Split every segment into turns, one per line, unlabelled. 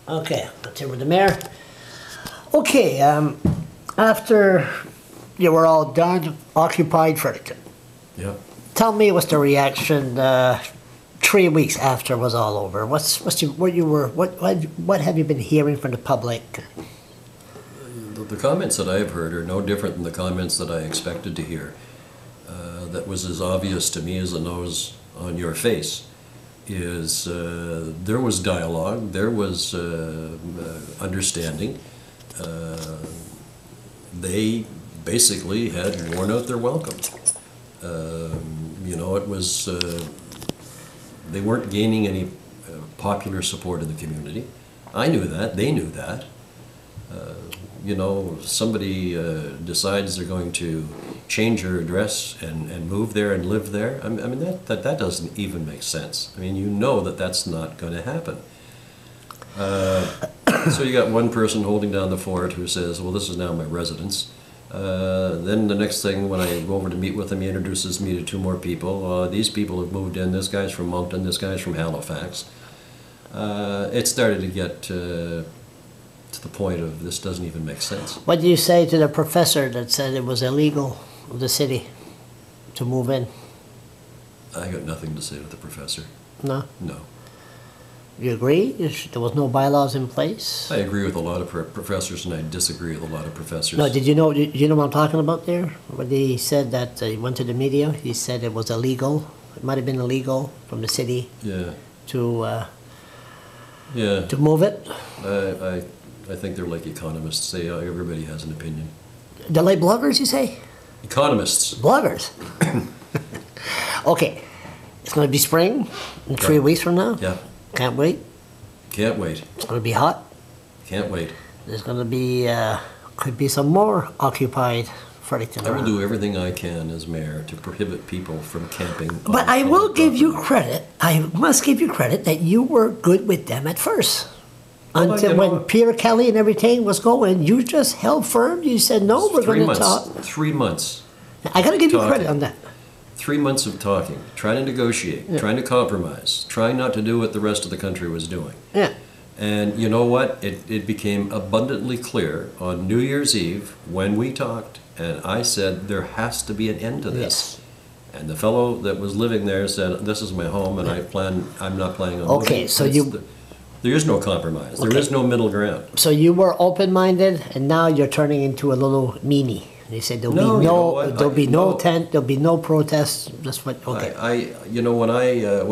Okay, let's hear with the mayor. Okay, after you were all done, occupied Fredericton.
Yeah.
Tell me what's the reaction 3 weeks after it was all over? What have you been hearing from the public?
The comments that I have heard are no different than the comments that I expected to hear. That was as obvious to me as the nose on your face. There was dialogue, there was understanding. They basically had worn out their welcome. It was, they weren't gaining any popular support in the community. I knew that, they knew that. Somebody decides they're going to change your address and move there and live there. I mean that doesn't even make sense. I mean, you know that that's not going to happen. So you got one person holding down the fort who says, well, this is now my residence. Then the next thing, when I go over to meet with him, he introduces me to two more people. These people have moved in. This guy's from Moncton, this guy's from Halifax. It started to get to the point of this doesn't even make sense.
What do you say to the professor that said it was illegal of the city to move in?
I got nothing to say to the professor.
No?
No.
You agree? There was no bylaws in place?
I agree with a lot of professors, and I disagree with a lot of professors.
No, did you know what I'm talking about there? When he said that he went to the media, he said it was illegal. It might have been illegal from the city.
Yeah.
To move it.
I think they're like economists. Say everybody has an opinion.
They're like bloggers, you say?
Economists.
Bloggers. Okay, it's going to be spring in 3 weeks from now.
Yeah.
Can't wait.
Can't wait.
It's going to be hot.
Can't wait.
There's going to be could be some more occupied Fredericton.
I will do everything I can as mayor to prohibit people from camping.
But I will give you credit. I must give you credit that you were good with them at first. Until when Peter Kelly and everything was going, you just held firm. You said, no, we're going to talk.
3 months.
I got to give you credit on that.
3 months of talking, trying to negotiate, trying to compromise, trying not to do what the rest of the country was doing.
Yeah.
And you know what? It became abundantly clear on New Year's Eve when we talked, and I said, there has to be an end to this.
Yes.
And the fellow that was living there said, this is my home, and I'm not planning on moving.
Okay, so
there is no compromise. There is no middle ground.
So you were open-minded, and now you're turning into a little meanie. They said there'll be no tent, there'll be no protests. That's what. Okay.
When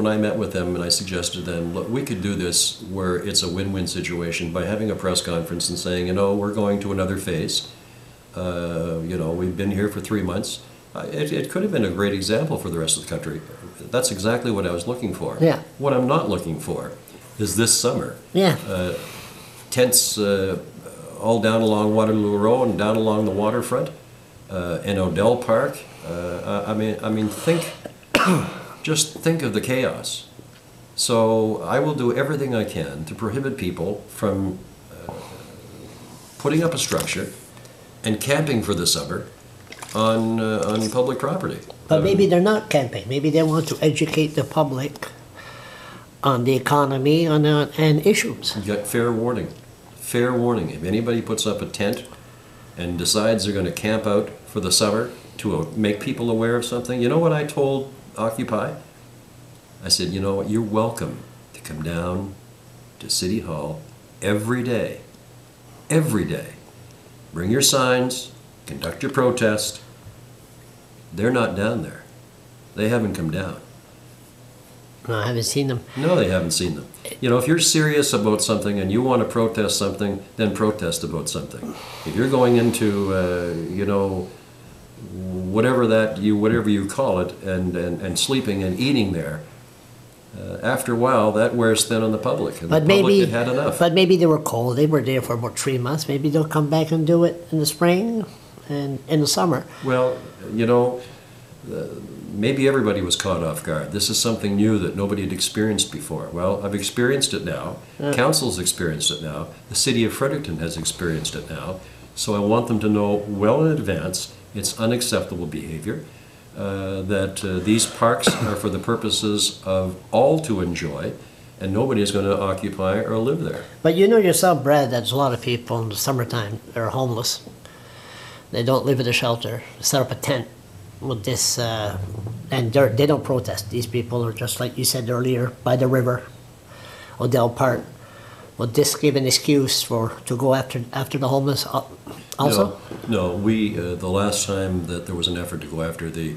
I met with them and I suggested to them, look, we could do this where it's a win-win situation by having a press conference and saying, we're going to another phase. We've been here for 3 months. It could have been a great example for the rest of the country. That's exactly what I was looking for.
Yeah.
What I'm not looking for is this summer.
Yeah.
Tents all down along Waterloo Road and down along the waterfront. In Odell Park, just think of the chaos. So I will do everything I can to prohibit people from putting up a structure and camping for the summer on public property.
But maybe they're not camping. Maybe they want to educate the public on the economy and issues.
You got fair warning. Fair warning. If anybody puts up a tent and decides they're going to camp out for the summer to make people aware of something, you know what I told Occupy? I said, you know what, you're welcome to come down to City Hall every day. Every day. Bring your signs, conduct your protest. They're not down there. They haven't come down.
No, I haven't seen them.
No, they haven't seen them. If you're serious about something and you want to protest something, then protest about something. If you're going into, whatever you call it, and sleeping and eating there, after a while that wears thin on the public, and the public had enough.
But maybe they were cold. They were there for about 3 months. Maybe they'll come back and do it in the spring and in the summer.
Well, maybe everybody was caught off guard. This is something new that nobody had experienced before. Well, I've experienced it now. Council's experienced it now. The city of Fredericton has experienced it now. So I want them to know well in advance it's unacceptable behavior, that these parks are for the purposes of all to enjoy, and nobody is going to occupy or live there.
But you know yourself, Brad, there's a lot of people in the summertime that are homeless. They don't live in a shelter. Set up a tent with this, and they don't protest. These people are just like you said earlier, by the river, Odell Park. Will this give an excuse to go after the homeless also?
No. We the last time that there was an effort to go after the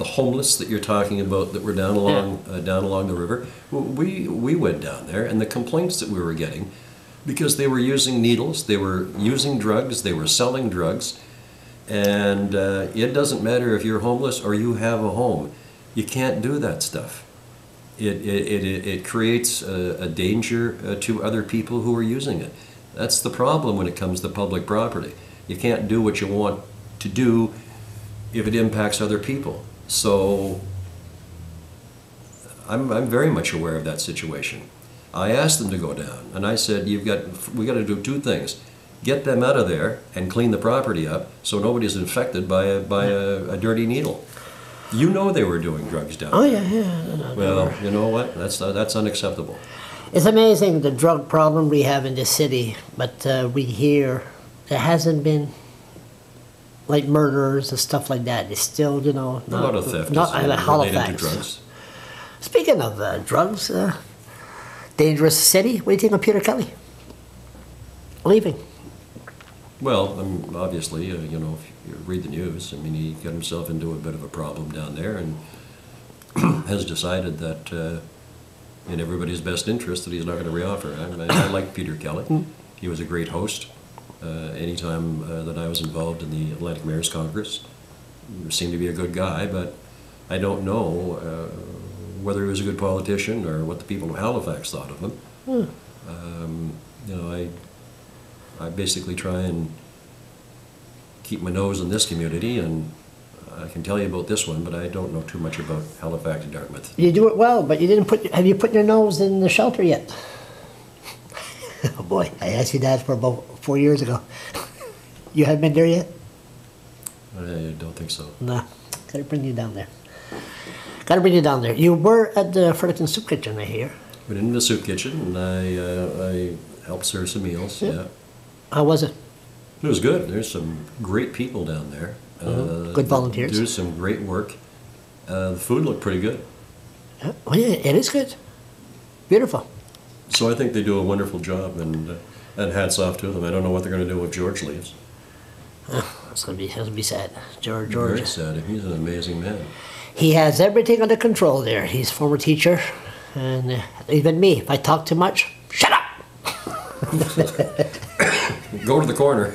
homeless that you're talking about that were down along the river, we went down there, and the complaints that we were getting, because they were using needles, they were using drugs, they were selling drugs, and it doesn't matter if you're homeless or you have a home, you can't do that stuff. It creates a danger to other people who are using it. That's the problem when it comes to public property. You can't do what you want to do if it impacts other people. So I'm very much aware of that situation. I asked them to go down, and I said, we got to do two things: get them out of there and clean the property up so nobody's infected by a dirty needle. You know they were doing drugs down there.
Oh yeah.
Well, you know what? That's unacceptable.
It's amazing the drug problem we have in this city, but we hear there hasn't been like murders and stuff like that. It's still,
A lot of theft
not
is related
Halifax.
to drugs.
Speaking of drugs, dangerous city. What do you think of Peter Kelly leaving?
Well, obviously, if you read the news, he got himself into a bit of a problem down there, and has decided that in everybody's best interest that he's not going to reoffer. I like Peter Kelly. He was a great host. Anytime that I was involved in the Atlantic Mayor's Congress, he seemed to be a good guy, but I don't know whether he was a good politician or what the people of Halifax thought of him. I basically try and keep my nose in this community, and I can tell you about this one, but I don't know too much about Halifax and Dartmouth.
You do it well, but you didn't have you put your nose in the shelter yet? Oh boy, I asked you that for about 4 years ago. You haven't been there yet?
I don't think so.
No, gotta bring you down there. Gotta bring you down there. You were at the Fredericton Soup Kitchen, I hear.
Went into the soup kitchen, and I helped serve some meals, yeah.
How was it?
It was good. There's some great people down there.
Good volunteers.
Do some great work. The food looked pretty good.
Oh yeah, it is good. Beautiful.
So I think they do a wonderful job, and hats off to them. I don't know what they're going to do if George leaves.
It's gonna be sad. George.
Very sad. He's an amazing man.
He has everything under control there. He's a former teacher, and even me, if I talk too much, shut up.
Go to the corner.